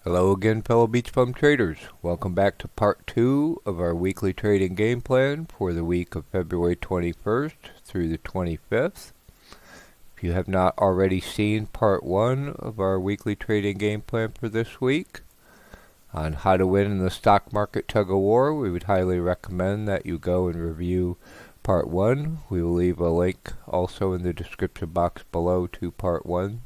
Hello again, fellow BeachBum traders. Welcome back to part 2 of our weekly trading game plan for the week of February 21st through the 25th. If you have not already seen part 1 of our weekly trading game plan for this week on how to win in the stock market tug of war, we would highly recommend that you go and review part 1. We will leave a link also in the description box below to part 1,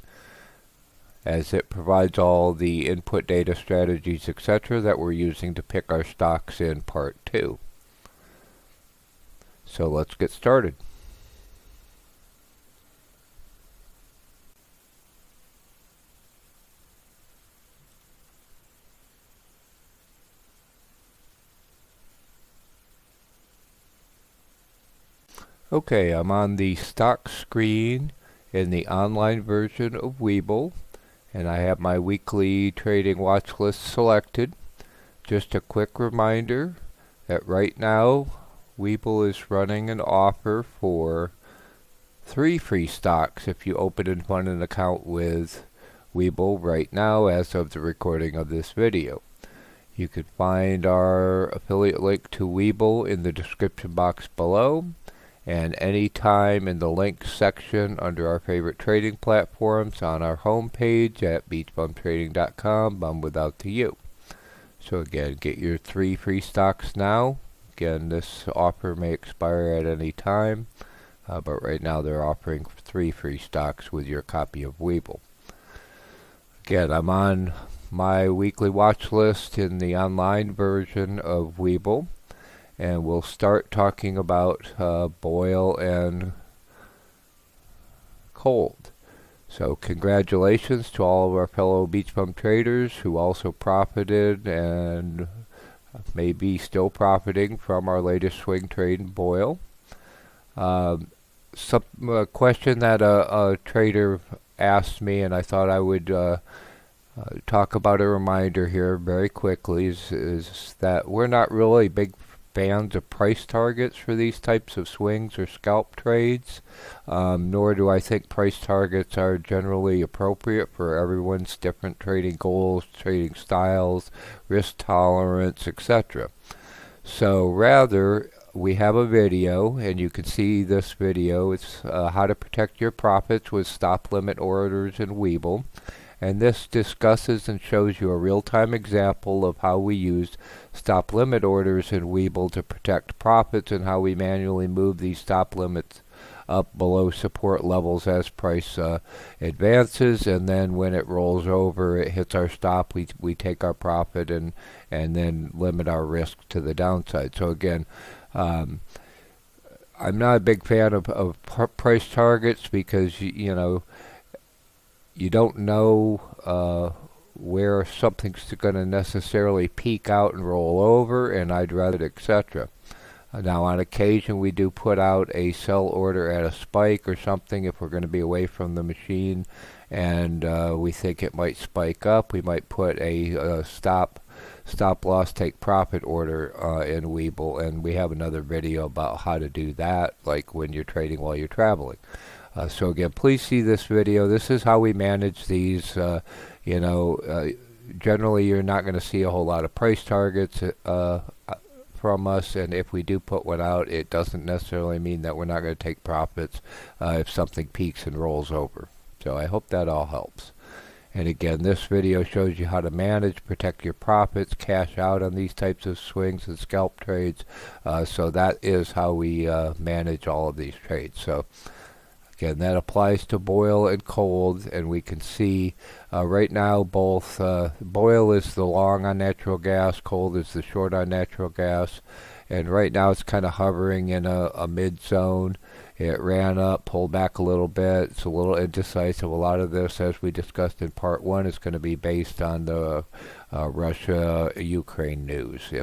as it provides all the input data, strategies, etc. that we're using to pick our stocks in part 2. So let's get started. Okay, I'm on the stock screen in the online version of Webull, and I have my weekly trading watch list selected. Just a quick reminder that right now Webull is running an offer for 3 free stocks if you open and fund an account with Webull right now as of the recording of this video. You can find our affiliate link to Webull in the description box below, and anytime in the links section under our favorite trading platforms on our homepage at beachbumtrading.com, bum without the U. So again, get your 3 free stocks now. Again, this offer may expire at any time, but right now they're offering 3 free stocks with your copy of Webull. Again, I'm on my weekly watch list in the online version of Webull. And we'll start talking about boil and cold. So congratulations to all of our fellow BeachBum traders who also profited and may be still profiting from our latest swing trade in boil. A question that a trader asked me, and I thought I would talk about a reminder here very quickly, is that we're not really big fans of price targets for these types of swings or scalp trades, nor do I think price targets are generally appropriate for everyone's different trading goals, trading styles, risk tolerance, etc. So rather, we have a video, and you can see this video. It's how to protect your profits with stop limit orders in Webull. And this discusses and shows you a real-time example of how we use stop limit orders in Webull to protect profits, and how we manually move these stop limits up below support levels as price advances, and then when it rolls over, it hits our stop, we take our profit and then limit our risk to the downside. So again, I'm not a big fan of price targets because you know, you don't know where something's going to necessarily peak out and roll over, and I'd rather, etc. Now, on occasion, we do put out a sell order at a spike or something if we're going to be away from the machine, and we think it might spike up. We might put a stop loss take profit order in Webull, and we have another video about how to do that, like when you're trading while you're traveling. So again, please see this video. This is how we manage these. Generally you're not going to see a whole lot of price targets from us, and if we do put one out, it doesn't necessarily mean that we're not going to take profits if something peaks and rolls over. So I hope that all helps. And again, this video shows you how to manage, protect your profits, cash out on these types of swings and scalp trades. So that is how we manage all of these trades. So again, that applies to boil and cold, and we can see right now both boil is the long on natural gas, cold is the short on natural gas, and right now it's kind of hovering in a mid zone. It ran up, pulled back a little bit. It's a little indecisive. A lot of this, as we discussed in part 1, is going to be based on the Russia-Ukraine news.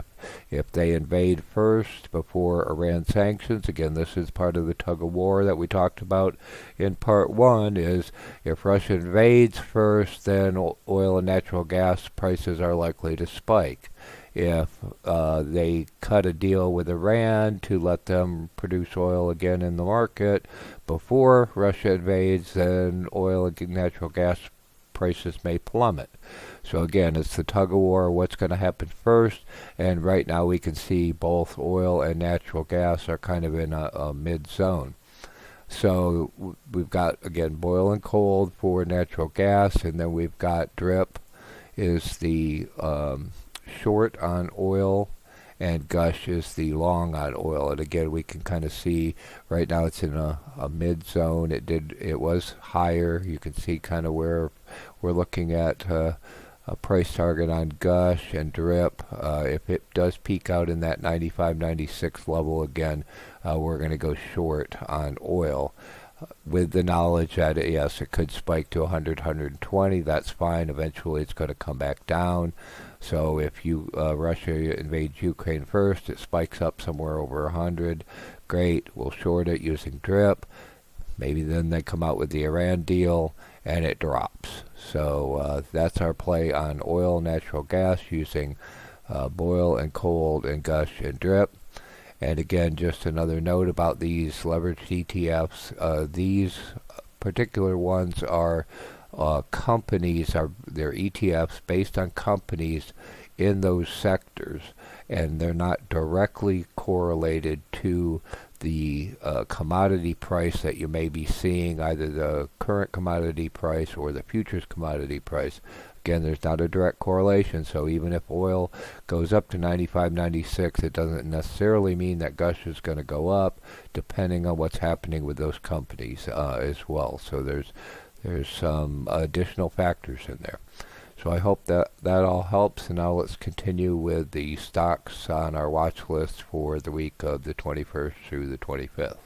If they invade first before Iran sanctions, again, this is part of the tug of war that we talked about in part 1, is if Russia invades first, then oil and natural gas prices are likely to spike. If they cut a deal with Iran to let them produce oil again in the market before Russia invades, then oil and natural gas prices may plummet. So again, it's the tug of war, what's going to happen first, and right now we can see both oil and natural gas are kind of in a mid-zone. So we've got, again, boil and cold for natural gas, and then we've got drip is the short on oil, and gush is the long on oil. And again, we can kind of see right now it's in a mid zone. It was higher. You can see kind of where we're looking at a price target on gush and drip. If it does peak out in that 95, 96 level again, we're going to go short on oil. With the knowledge that, yes, it could spike to 100, 120, that's fine. Eventually it's going to come back down. So if Russia invades Ukraine first, it spikes up somewhere over 100. Great, we'll short it using drip. Maybe then they come out with the Iran deal and it drops. So that's our play on oil, natural gas using boil and cold and gush and drip. And again, just another note about these leveraged ETFs. These particular ones are companies, they're ETFs based on companies in those sectors, and they're not directly correlated to the commodity price that you may be seeing, either the current commodity price or the futures commodity price. Again, there's not a direct correlation, so even if oil goes up to 95, 96, it doesn't necessarily mean that gush is going to go up, depending on what's happening with those companies as well. So there's some additional factors in there. So I hope that all helps, and now let's continue with the stocks on our watch list for the week of the 21st through the 25th.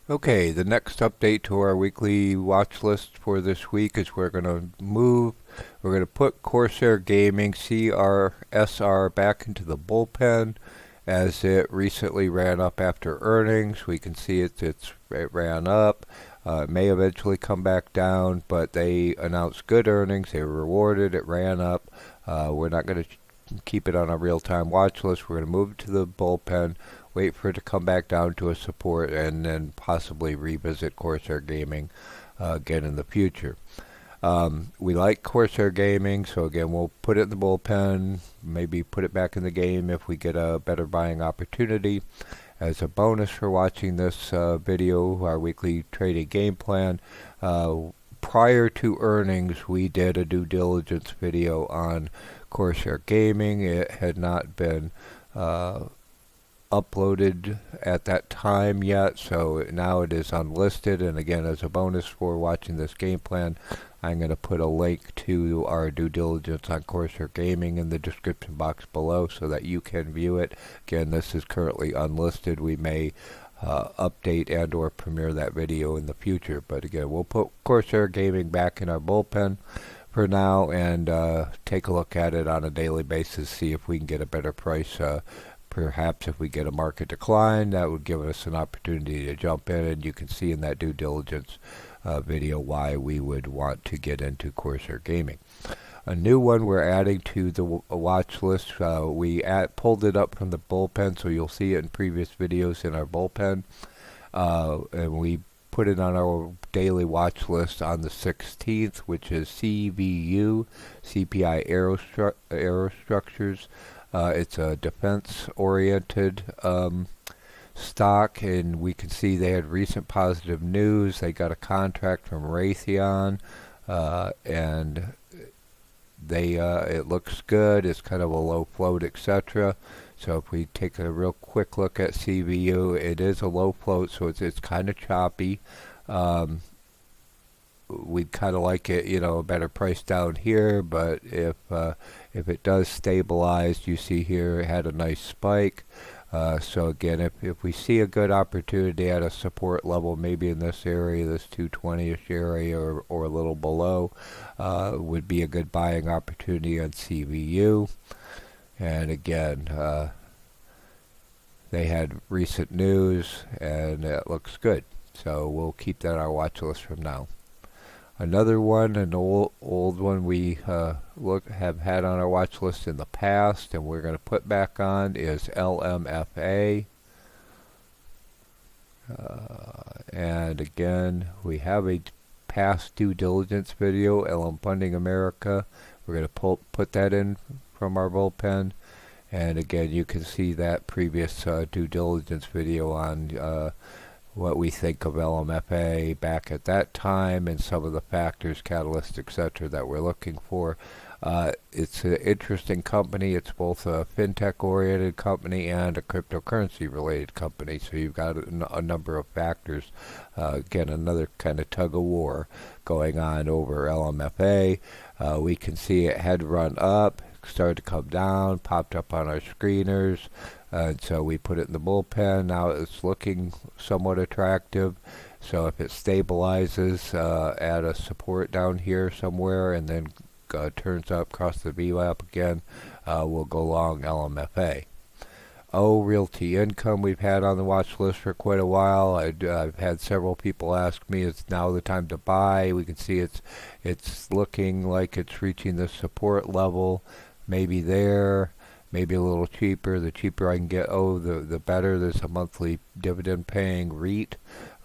Okay, the next update to our weekly watch list for this week is we're going to put Corsair Gaming CRSR back into the bullpen, as it recently ran up after earnings. We can see it ran up. It may eventually come back down, but they announced good earnings. They were rewarded. It ran up. We're not going to keep it on a real-time watch list. We're going to move it to the bullpen, wait for it to come back down to a support, and then possibly revisit Corsair Gaming again in the future. We like Corsair Gaming, so again, we'll put it in the bullpen, maybe put it back in the game if we get a better buying opportunity. As a bonus for watching this video, our weekly trading game plan, prior to earnings, we did a due diligence video on Corsair Gaming. It had not been uploaded at that time yet, so now it is unlisted. And again, as a bonus for watching this game plan, I'm going to put a link to our due diligence on Corsair Gaming in the description box below so that you can view it. Again, this is currently unlisted. We may update and or premiere that video in the future, but again, we'll put Corsair Gaming back in our bullpen for now and take a look at it on a daily basis, see if we can get a better price. Perhaps if we get a market decline, that would give us an opportunity to jump in, and you can see in that due diligence video why we would want to get into Corsair Gaming. A new one we're adding to the watch list. We pulled it up from the bullpen, so you'll see it in previous videos in our bullpen, and we put it on our daily watch list on the 16th, which is CVU, CPI Aerostructures. It's a defense-oriented stock, and we can see they had recent positive news. They got a contract from Raytheon, and it looks good. It's kind of a low float, etc. So if we take a real quick look at CVU, it is a low float, so it's kind of choppy. We'd kind of like it, a better price down here, but if it does stabilize, you see here it had a nice spike. So again, if we see a good opportunity at a support level, maybe in this area, this 220-ish area or a little below, would be a good buying opportunity on CVU. And again, they had recent news and it looks good. So we'll keep that on our watch list from now. Another one, an old one we have had on our watch list in the past, and we're going to put back on, is LMFA. And again, we have a past due diligence video, LM Funding America. We're going to put that in from our bullpen. And again, you can see that previous due diligence video on what we think of LMFA back at that time and some of the factors, catalysts, etc. that we're looking for. It's an interesting company. It's both a fintech-oriented company and a cryptocurrency-related company. So you've got a number of factors. Again, another kind of tug of war going on over LMFA. We can see it had run up, started to come down, popped up on our screeners. And so we put it in the bullpen. Now it's looking somewhat attractive. So if it stabilizes at a support down here somewhere and then turns up across the VWAP again, we'll go long LMFA. Realty Income we've had on the watch list for quite a while. I've had several people ask me, is now the time to buy? We can see it's looking like it's reaching the support level, maybe there. Maybe a little cheaper. The cheaper I can get the better. There's a monthly dividend paying REIT.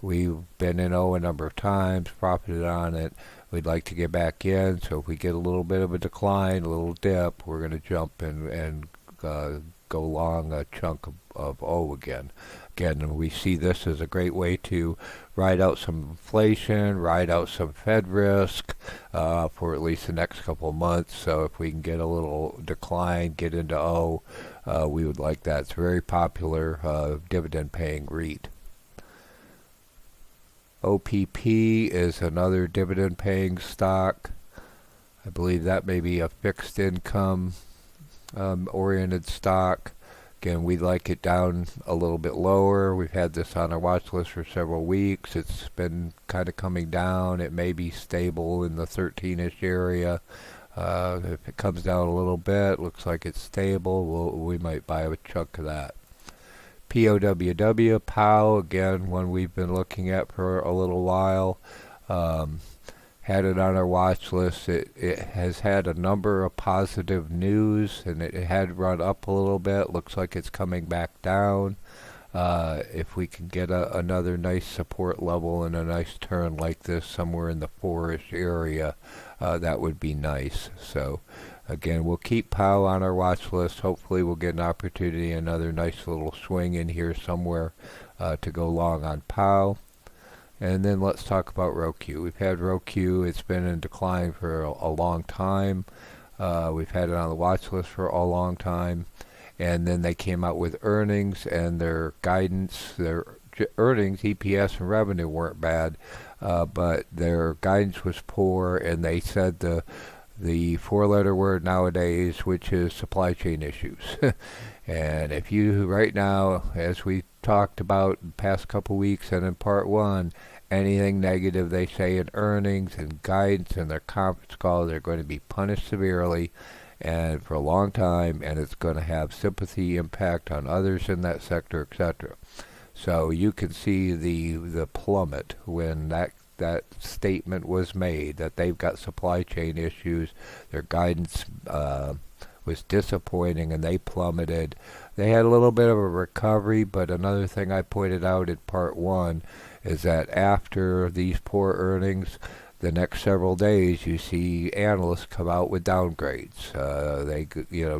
We've been in a number of times, profited on it. We'd like to get back in, so if we get a little bit of a decline, a little dip, we're going to jump and go long a chunk of O again. Again, we see this as a great way to ride out some inflation, ride out some Fed risk for at least the next couple of months. So if we can get a little decline, get into O, we would like that. It's a very popular dividend-paying REIT. OPP is another dividend-paying stock. I believe that may be a fixed income oriented stock. Again, we'd like it down a little bit lower. We've had this on our watch list for several weeks. It's been kind of coming down. It may be stable in the 13-ish area. If it comes down a little bit, looks like it's stable, we might buy a chunk of that. POWW, again, one we've been looking at for a little while. Had it on our watch list. It has had a number of positive news, and it had run up a little bit. Looks like it's coming back down. If we can get another nice support level and a nice turn like this somewhere in the 4-ish area, that would be nice. So again, we'll keep POW on our watch list. Hopefully we'll get an opportunity, another nice little swing in here somewhere to go long on POW. And then let's talk about Roku. We've had Roku. It's been in decline for a long time. We've had it on the watch list for a long time. And then they came out with earnings, and their guidance, their earnings, EPS, and revenue weren't bad, but their guidance was poor, and they said the 4-letter word nowadays, which is supply chain issues. And if you, right now, as we talked about in the past couple weeks and in part 1, anything negative they say in earnings and guidance and their conference call, they're going to be punished severely and for a long time, and it's going to have sympathy impact on others in that sector, etc. So you can see the plummet when that statement was made, that they've got supply chain issues. Their guidance was disappointing, and they plummeted. They had a little bit of a recovery, but another thing I pointed out in part 1 is that after these poor earnings, the next several days you see analysts come out with downgrades. They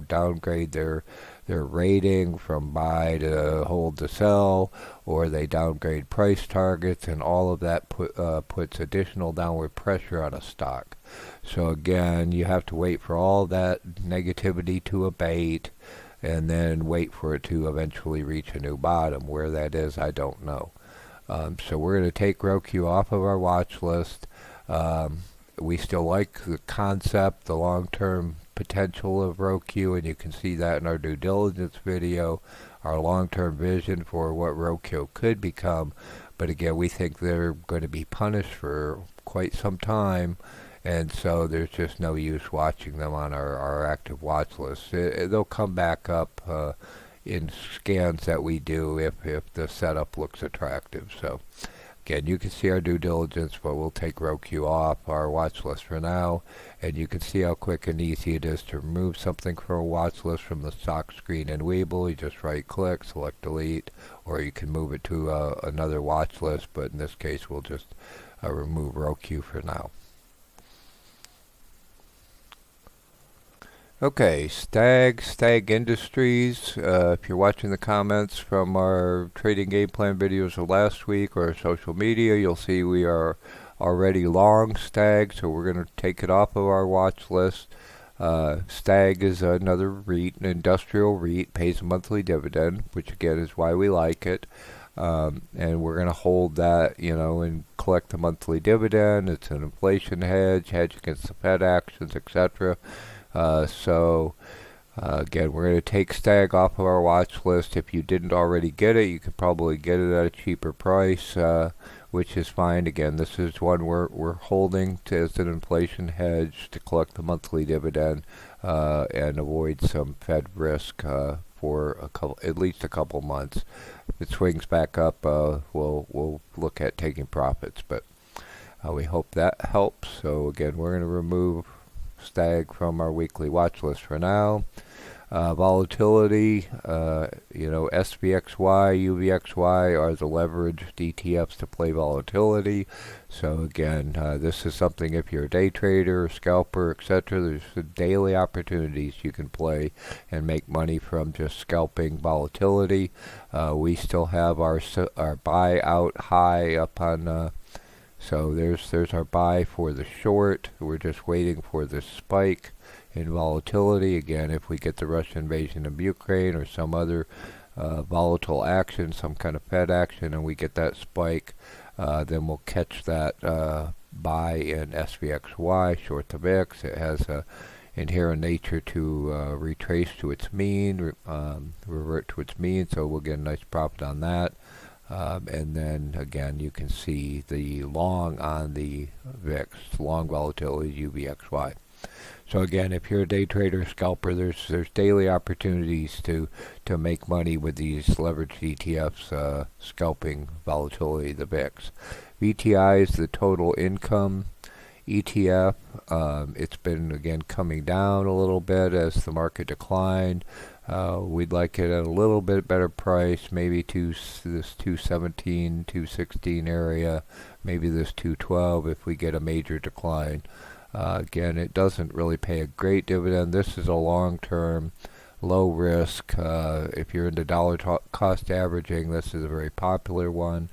downgrade their rating from buy to hold to sell, or they downgrade price targets, and all of that puts additional downward pressure on a stock. So again, you have to wait for all that negativity to abate, and then wait for it to eventually reach a new bottom. Where that is, I don't know. So we're going to take Roku off of our watch list. We still like the concept, the long-term potential of Roku, and you can see that in our due diligence video, our long-term vision for what Roku could become. But again, we think they're going to be punished for quite some time, and so there's just no use watching them on our active watch list. They'll come back up in scans that we do if the setup looks attractive. So again, you can see our due diligence, but we'll take Roku off our watch list for now. And you can see how quick and easy it is to remove something from a watch list from the stock screen in Webull. You just right click, select delete, or you can move it to another watch list, but in this case we'll just remove Roku for now. Okay, Stag Industries. If you're watching the comments from our trading game plan videos of last week or our social media, you'll see we are already long Stag, so we're going to take it off of our watch list. Stag is another REIT, an industrial REIT, pays a monthly dividend, which again is why we like it. And we're going to hold that, and collect the monthly dividend. It's an inflation hedge against the Fed actions, etc. Again, we're going to take Stag off of our watch list. If you didn't already get it, you could probably get it at a cheaper price, which is fine. Again, this is one we're holding as an inflation hedge to collect the monthly dividend and avoid some Fed risk for at least a couple months. If it swings back up, we'll look at taking profits, but we hope that helps. So again, we're going to remove Stag from our weekly watch list for now. Volatility, SPXY, UVXY are the leveraged ETFs to play volatility. So again, this is something if you're a day trader, scalper, etc. There's daily opportunities you can play and make money from just scalping volatility. We still have our buyout high up on. So there's our buy for the short. We're just waiting for the spike in volatility. Again, if we get the Russian invasion of Ukraine or some other volatile action, some kind of Fed action, and we get that spike, then we'll catch that buy in SPXY, short the VIX. It has a inherent nature to retrace to its mean, revert to its mean, so we'll get a nice profit on that. And then again, you can see the long on the VIX, long volatility UVXY. So again, if you're a day trader, scalper, there's daily opportunities to make money with these leveraged ETFs, scalping volatility of the VIX. VTI is the total income ETF. It's been again coming down a little bit as the market declined. We'd like it at a little bit better price, maybe this 217, 216 area, maybe this 212 if we get a major decline. Again, it doesn't really pay a great dividend. This is a long-term, low risk. If you're into dollar cost averaging, this is a very popular one.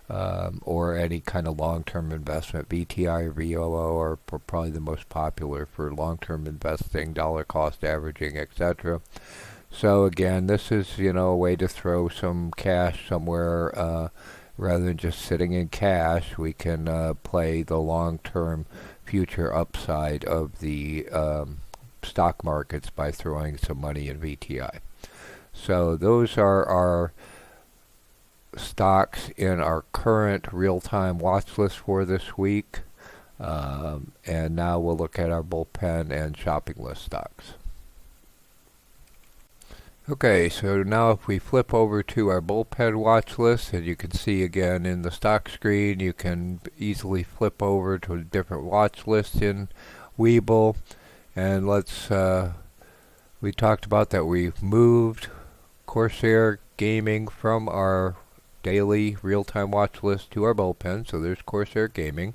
Or any kind of long-term investment. VTI or VOO are probably the most popular for long-term investing, dollar cost averaging, etc. So again, this is, a way to throw some cash somewhere rather than just sitting in cash. We can play the long-term future upside of the stock markets by throwing some money in VTI. So those are our stocks in our current real-time watch list for this week. And now we'll look at our bullpen and shopping list stocks. Okay, so now if we flip over to our bullpen watch list, and you can see again in the stock screen, you can easily flip over to a different watch list in Webull. And we talked about that we've moved Corsair Gaming from our daily real-time watch list to our bullpen. So there's Corsair Gaming.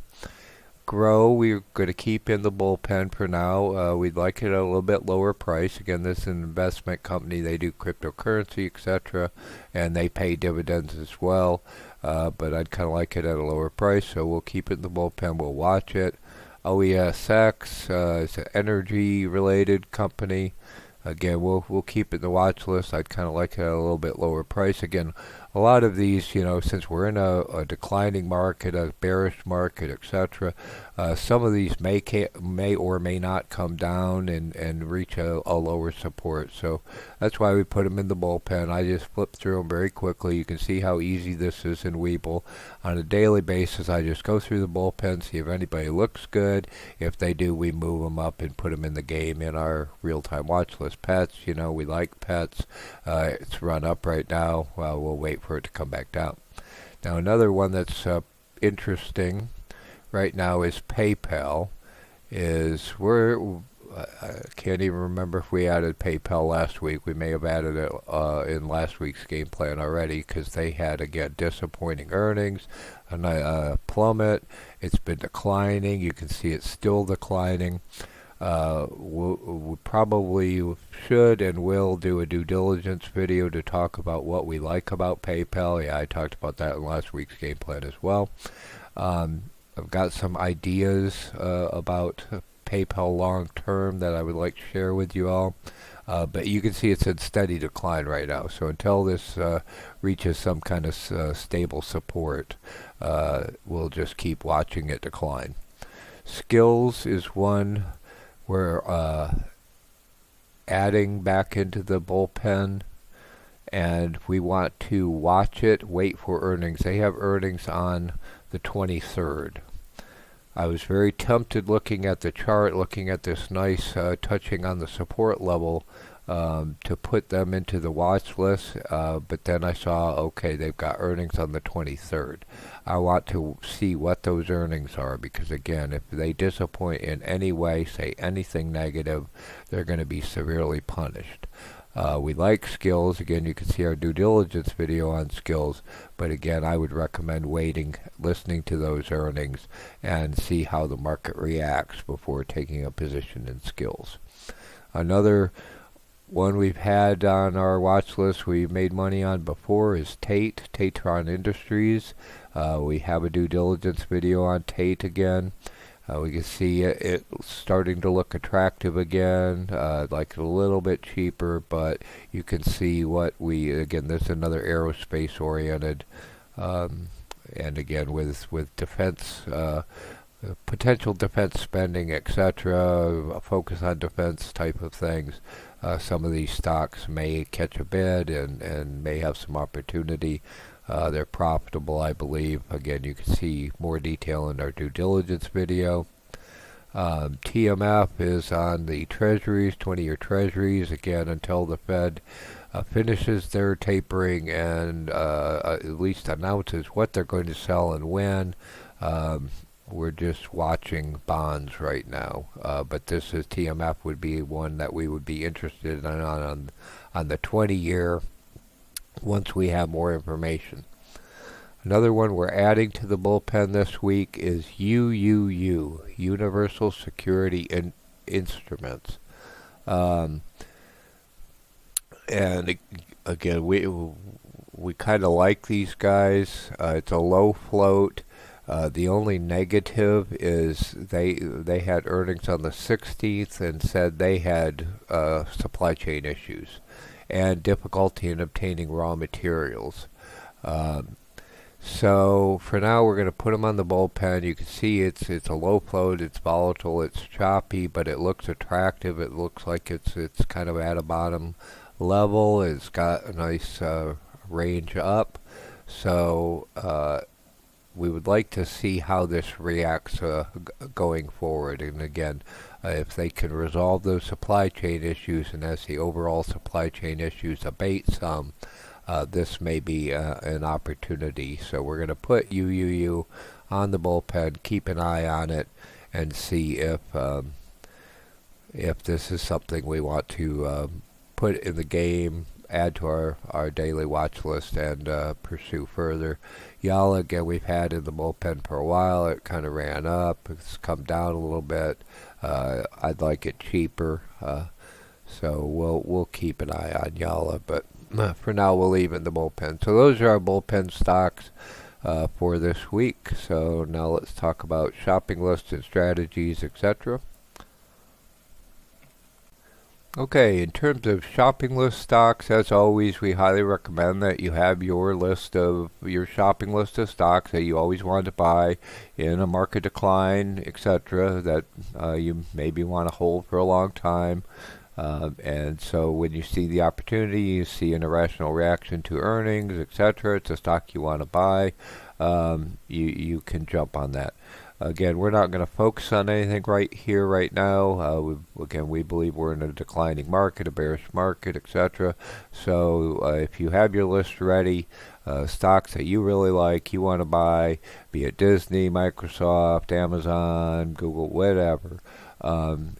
Grow, we're going to keep in the bullpen for now. We'd like it at a little bit lower price. Again, this is an investment company. They do cryptocurrency, etc., and they pay dividends as well. But I'd kind of like it at a lower price, so we'll keep it in the bullpen. We'll watch it. OESX is an energy-related company. Again, we'll keep it in the watch list. I'd kind of like it at a little bit lower price. Again, a lot of these, since we're in a declining market, a bearish market, etc., some of these may or may not come down and reach a lower support. So that's why we put them in the bullpen. I just flip through them very quickly. You can see how easy this is in Webull. On a daily basis, I just go through the bullpen, see if anybody looks good. If they do, we move them up and put them in the game in our real-time watch list. Pets, we like pets. It's run up right now. We'll wait for it to come back down. Now another one that's interesting right now is PayPal. I can't even remember if we added PayPal last week. We may have added it in last week's game plan already, because they had, again, disappointing earnings, a plummet. It's been declining. You can see it's still declining. We probably should and will do a due diligence video to talk about what we like about PayPal. Yeah, I talked about that in last week's game plan as well. I've got some ideas about PayPal long term that I would like to share with you all. But you can see it's in steady decline right now. So until this reaches some kind of stable support, we'll just keep watching it decline. Skills is one we're adding back into the bullpen, and we want to watch it, wait for earnings. They have earnings on the 23rd. I was very tempted looking at the chart, looking at this nice touching on the support level, to put them into the watch list, but then I saw, okay, they've got earnings on the 23rd. I want to see what those earnings are, because again, if they disappoint in any way, say anything negative, they're going to be severely punished. We like skills. Again, you can see our due diligence video on skills, but again, I would recommend waiting, listening to those earnings, and see how the market reacts before taking a position in skills. Another one we've had on our watch list we've made money on before is Tatron Industries. We have a due diligence video on Tate again. We can see it starting to look attractive again, like a little bit cheaper, but you can see again, this is another aerospace oriented, and again with defense, potential defense spending, etc., a focus on defense type of things. Some of these stocks may catch a bid and may have some opportunity. They're profitable, I believe. Again, you can see more detail in our due diligence video. TMF is on the treasuries, 20-year treasuries, again, until the Fed finishes their tapering and at least announces what they're going to sell and when. We're just watching bonds right now, but this is TMF would be one that we would be interested in on the 20-year once we have more information. Another one we're adding to the bullpen this week is UUU, Universal Security Instruments. And again, we kind of like these guys. It's a low float. The only negative is they had earnings on the 16th and said they had supply chain issues and difficulty in obtaining raw materials. So for now, we're going to put them on the bullpen. You can see it's a low float, it's volatile, it's choppy, but it looks attractive. It looks like it's kind of at a bottom level. It's got a nice range up. So we would like to see how this reacts going forward. And again, if they can resolve those supply chain issues, and as the overall supply chain issues abate some, this may be an opportunity. So we're going to put UUU on the bullpen, keep an eye on it, and see if this is something we want to put in the game, add to our daily watch list, and pursue further. Yalla, again, we've had in the bullpen for a while. It kind of ran up. It's come down a little bit. I'd like it cheaper, so we'll keep an eye on Yalla, but for now we'll leave it in the bullpen. So those are our bullpen stocks for this week. So now let's talk about shopping lists and strategies, etc. Okay, in terms of shopping list stocks, as always, we highly recommend that you have your shopping list of stocks that you always want to buy in a market decline, etc., that you maybe want to hold for a long time. And so when you see the opportunity, you see an irrational reaction to earnings, etc., it's a stock you want to buy. you can jump on that. Again, we're not going to focus on anything right here, right now. We believe we're in a declining market, a bearish market, etc. So if you have your list ready, stocks that you really like, you want to buy, be it Disney, Microsoft, Amazon, Google, whatever.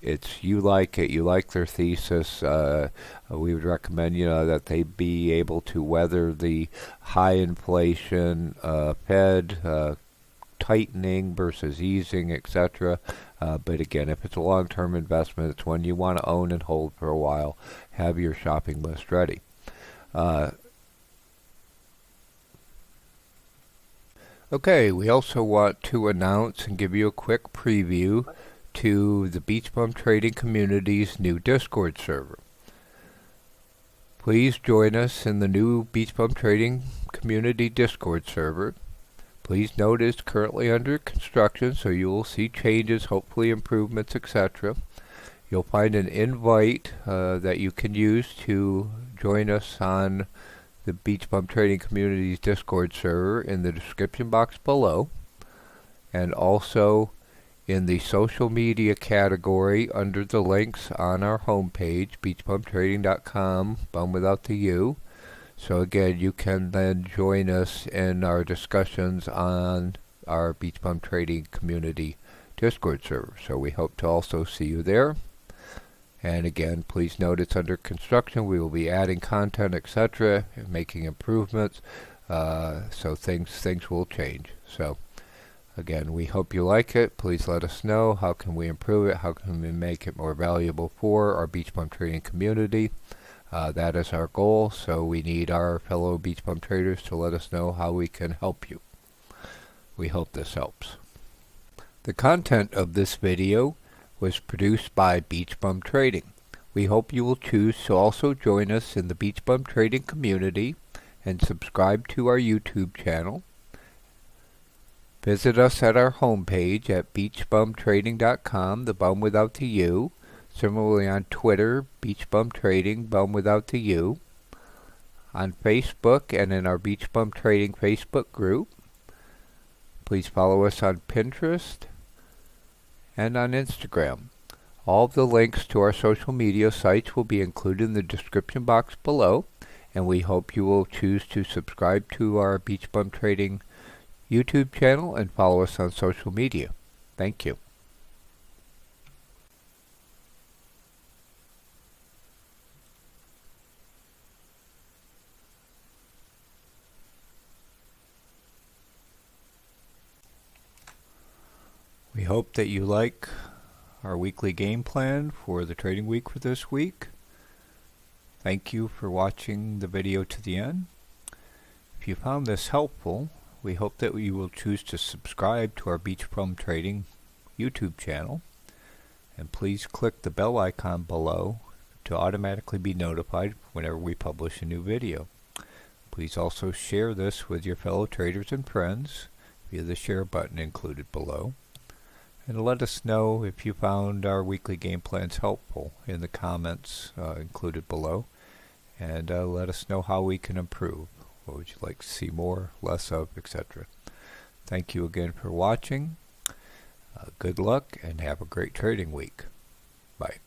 It's you like it, you like their thesis. We would recommend that they be able to weather the high inflation, Fed tightening versus easing, etc. But again, if it's a long-term investment, it's one you want to own and hold for a while. Have your shopping list ready. Okay, we also want to announce and give you a quick preview to the BeachBum Trading Community's new Discord server. Please join us in the new BeachBum Trading Community Discord server. Please note it's currently under construction, so you will see changes, hopefully improvements, etc. You'll find an invite that you can use to join us on the BeachBum Trading Community's Discord server in the description box below, and also in the social media category under the links on our homepage, beachbumtrading.com, bum without the U. So again, you can then join us in our discussions on our BeachBum Trading Community Discord server. So we hope to also see you there. And again, please note it's under construction. We will be adding content, etc., and making improvements. So things will change. So again, we hope you like it. Please let us know. How can we improve it? How can we make it more valuable for our BeachBum Trading community? That is our goal. So we need our fellow BeachBum traders to let us know how we can help you. We hope this helps. The content of this video was produced by BeachBum Trading. We hope you will choose to also join us in the BeachBum Trading community and subscribe to our YouTube channel. Visit us at our homepage at beachbumtrading.com, the bum without the U. Similarly on Twitter, BeachBum Trading, bum without the U. On Facebook and in our BeachBum Trading Facebook group. Please follow us on Pinterest and on Instagram. All of the links to our social media sites will be included in the description box below, and we hope you will choose to subscribe to our BeachBum Trading YouTube channel and follow us on social media. Thank you. We hope that you like our weekly game plan for the trading week for this week. Thank you for watching the video to the end. If you found this helpful, we hope that you will choose to subscribe to our BeachBum Trading YouTube channel, and please click the bell icon below to automatically be notified whenever we publish a new video. Please also share this with your fellow traders and friends via the share button included below. And let us know if you found our weekly game plans helpful in the comments included below. And let us know how we can improve. What would you like to see more, less of, etc. Thank you again for watching. Good luck and have a great trading week. Bye.